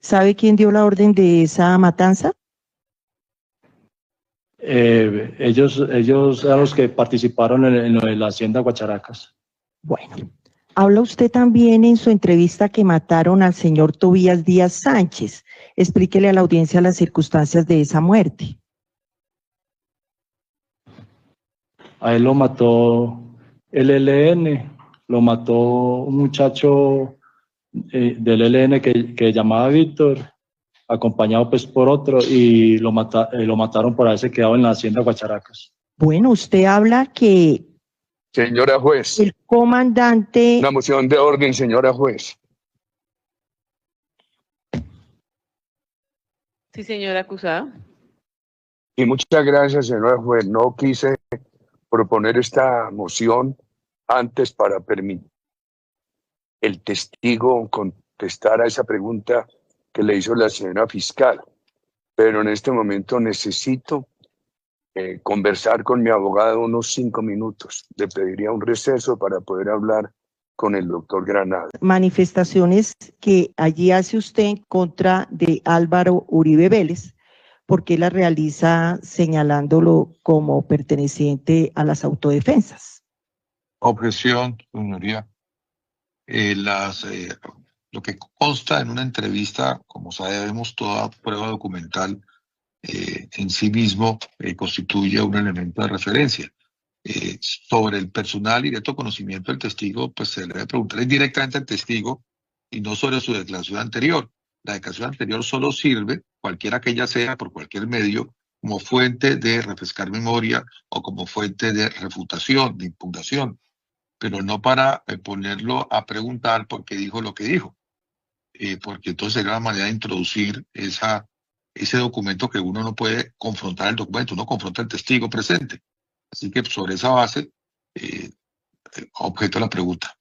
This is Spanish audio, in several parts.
¿Sabe quién dio la orden de esa matanza? Ellos eran los que participaron en lo de la hacienda Guacharacas. Bueno, habla usted también en su entrevista que mataron al señor Tobías Díaz Sánchez. Explíquele a la audiencia las circunstancias de esa muerte. A él lo mató el ELN, lo mató un muchacho del ELN que llamaba Víctor, acompañado pues por otro, y lo mataron por haberse quedado en la hacienda Guacharacas. Bueno, usted habla que Señora juez, el comandante... una moción de orden, señora juez. Sí, señor acusado. Y muchas gracias, señora juez. No quise proponer esta moción antes para permitir el testigo contestar a esa pregunta que le hizo la señora fiscal. Pero en este momento necesito conversar con mi abogado unos 5 minutos. Le pediría un receso para poder hablar con el doctor Granada. Manifestaciones que allí hace usted en contra de Álvaro Uribe Vélez, porque la realiza señalándolo como perteneciente a las autodefensas. Objeción, señoría. Lo que consta en una entrevista, como sabemos, toda prueba documental en sí mismo constituye un elemento de referencia. Sobre el personal y directo conocimiento del testigo, pues se le debe preguntar directamente al testigo y no sobre su declaración anterior. La declaración anterior solo sirve, cualquiera que ella sea, por cualquier medio, como fuente de refrescar memoria o como fuente de refutación, de impugnación, pero no para ponerlo a preguntar por qué dijo lo que dijo, porque entonces sería la manera de introducir ese documento que uno no puede confrontar el documento, uno confronta al testigo presente. Así que sobre esa base, objeto la pregunta.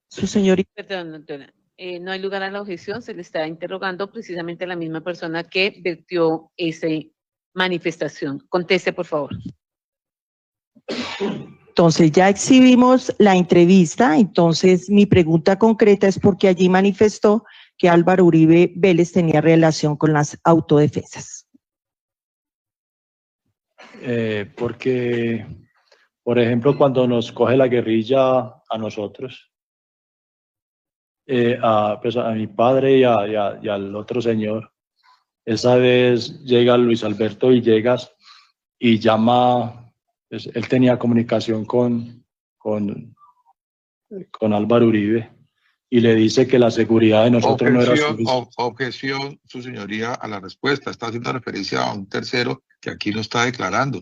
Su señoría. Perdón, doctora. No hay lugar a la objeción, se le está interrogando precisamente a la misma persona que vertió esa manifestación. Conteste, por favor. Entonces ya exhibimos la entrevista, entonces mi pregunta concreta es porque allí manifestó que Álvaro Uribe Vélez tenía relación con las autodefensas. Porque, por ejemplo, cuando nos coge la guerrilla a nosotros, pues a mi padre y al otro señor, esa vez llega Luis Alberto Villegas y llama, pues, él tenía comunicación con Álvaro Uribe y le dice que la seguridad de nosotros no era suficiente. Objeción, su señoría, a la respuesta. Está haciendo referencia a un tercero que aquí no está declarando.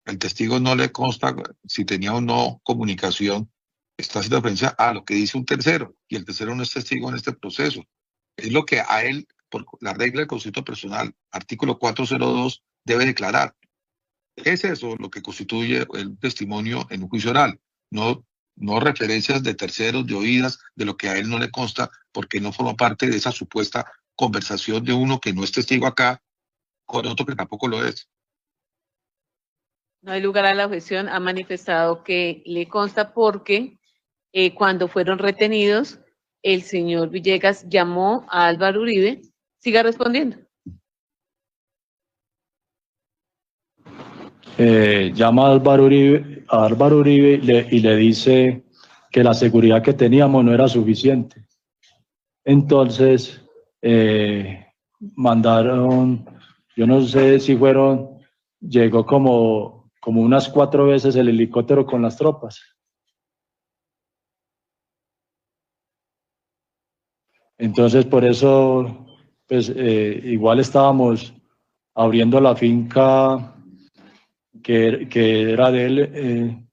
El testigo no le consta si tenía o no comunicación. Está haciendo referencia a lo que dice un tercero y el tercero no es testigo en este proceso. Es lo que a él, por la regla del concepto personal, artículo 402, debe declarar. Es eso lo que constituye el testimonio en un juicio oral, no referencias de terceros, de oídas, de lo que a él no le consta, porque no forma parte de esa supuesta conversación de uno que no es testigo acá, con otro que tampoco lo es. No hay lugar a la objeción, ha manifestado que le consta porque cuando fueron retenidos, el señor Villegas llamó a Álvaro Uribe. Siga respondiendo. Llama a Álvaro Uribe y le dice que la seguridad que teníamos no era suficiente. Entonces, mandaron, yo no sé si llegó como unas 4 veces el helicóptero con las tropas. Entonces, por eso, pues, igual estábamos abriendo la finca que era de él,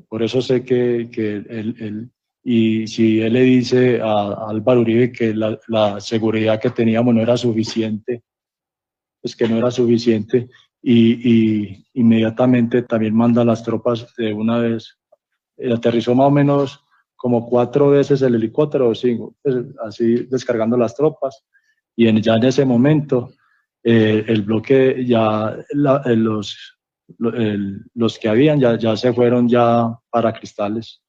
por eso sé que él, y si él le dice a Álvaro Uribe que la seguridad que teníamos no era suficiente, pues que no era suficiente, y inmediatamente también manda las tropas de una vez. Aterrizó más o menos como 4 veces el helicóptero o 5, pues, así descargando las tropas, y ya en ese momento el bloque ya los que habían ya se fueron ya para Cristales.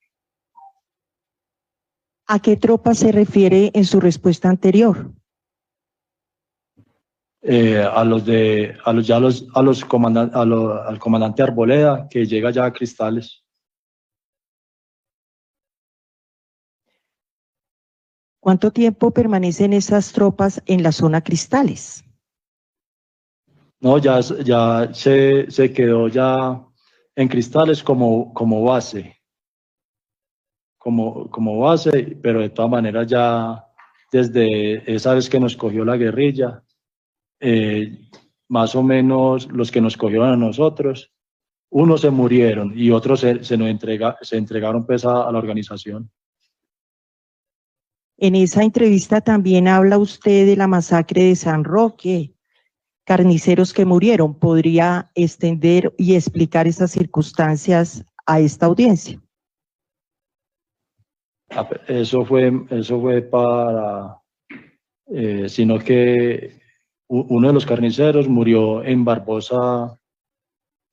¿A qué tropa se refiere en su respuesta anterior? al comandante Arboleda, que llega ya a Cristales. ¿Cuánto tiempo permanecen esas tropas en la zona Cristales? No, ya se quedó ya en Cristales como base. Como base, pero de todas maneras ya desde esa vez que nos cogió la guerrilla, más o menos los que nos cogieron a nosotros, unos se murieron y otros se entregaron pues a la organización. En esa entrevista también habla usted de la masacre de San Roque, carniceros que murieron. ¿Podría extender y explicar esas circunstancias a esta audiencia? Eso fue para, sino que uno de los carniceros murió en Barbosa,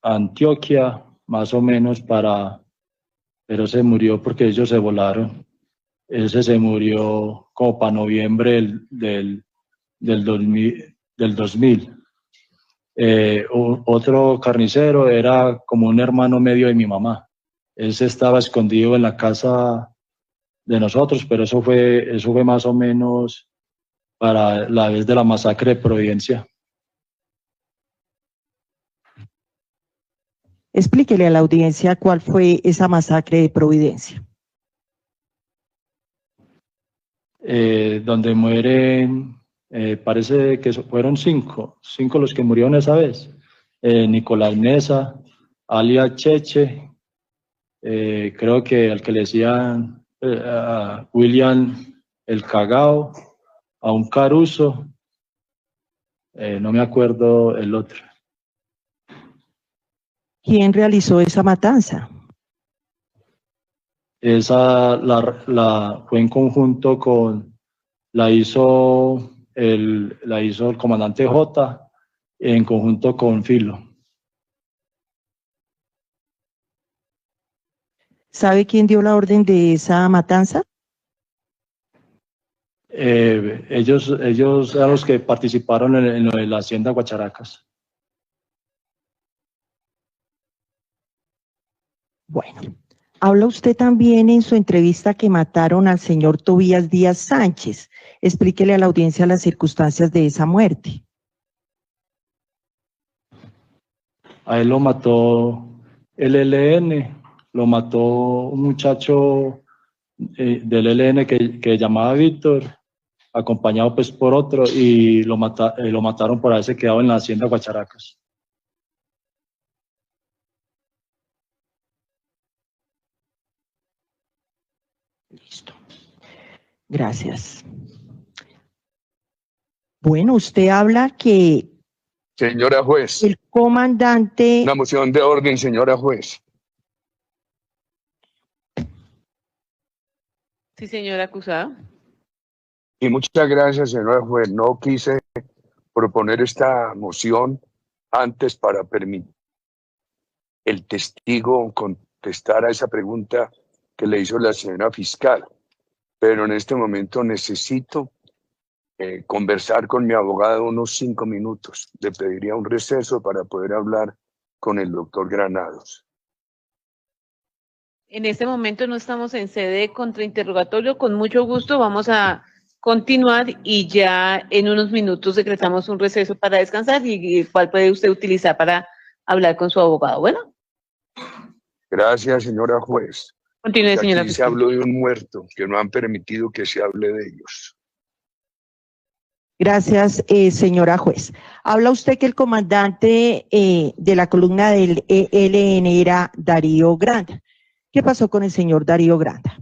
Antioquia, más o menos pero se murió porque ellos se volaron. Ese se murió como para noviembre del 2000. Otro carnicero era como un hermano medio de mi mamá. Ese estaba escondido en la casa de nosotros, pero eso fue más o menos para la vez de la masacre de Providencia. Explíquele a la audiencia cuál fue esa masacre de Providencia. Donde mueren, parece que fueron cinco los que murieron esa vez. Nicolás Mesa, alias Cheche, creo que al que le decían a William el Cagao, a un Caruso, no me acuerdo el otro. ¿Quién realizó esa matanza? Esa fue en conjunto la hizo el comandante J en conjunto con Filo. ¿Sabe quién dio la orden de esa matanza? Ellos eran los que participaron en lo de la hacienda Guacharacas. Bueno, habla usted también en su entrevista que mataron al señor Tobías Díaz Sánchez. Explíquele a la audiencia las circunstancias de esa muerte. A él lo mató el ELN, lo mató un muchacho del ELN que llamaba Víctor, acompañado pues por otro, y lo mataron por haberse quedado en la hacienda Guacharacas. Listo. Gracias. Bueno, usted habla que Señora juez. el comandante... Una moción de orden, señora juez. Sí, señor acusado. Y muchas gracias, señora juez. No quise proponer esta moción antes para permitir el testigo contestar a esa pregunta que le hizo la señora fiscal. Pero en este momento necesito conversar con mi abogado unos 5 minutos. Le pediría un receso para poder hablar con el doctor Granados. En este momento no estamos en sede de contrainterrogatorio. Con mucho gusto vamos a continuar y ya en unos minutos decretamos un receso para descansar y cuál puede usted utilizar para hablar con su abogado. Bueno. Gracias, señora juez. Continúe, señora Aquí fiscal. se habló de un muerto, que no han permitido que se hable de ellos. Gracias, señora juez. Habla usted que el comandante de la columna del ELN era Darío Granda. ¿Qué pasó con el señor Darío Granda?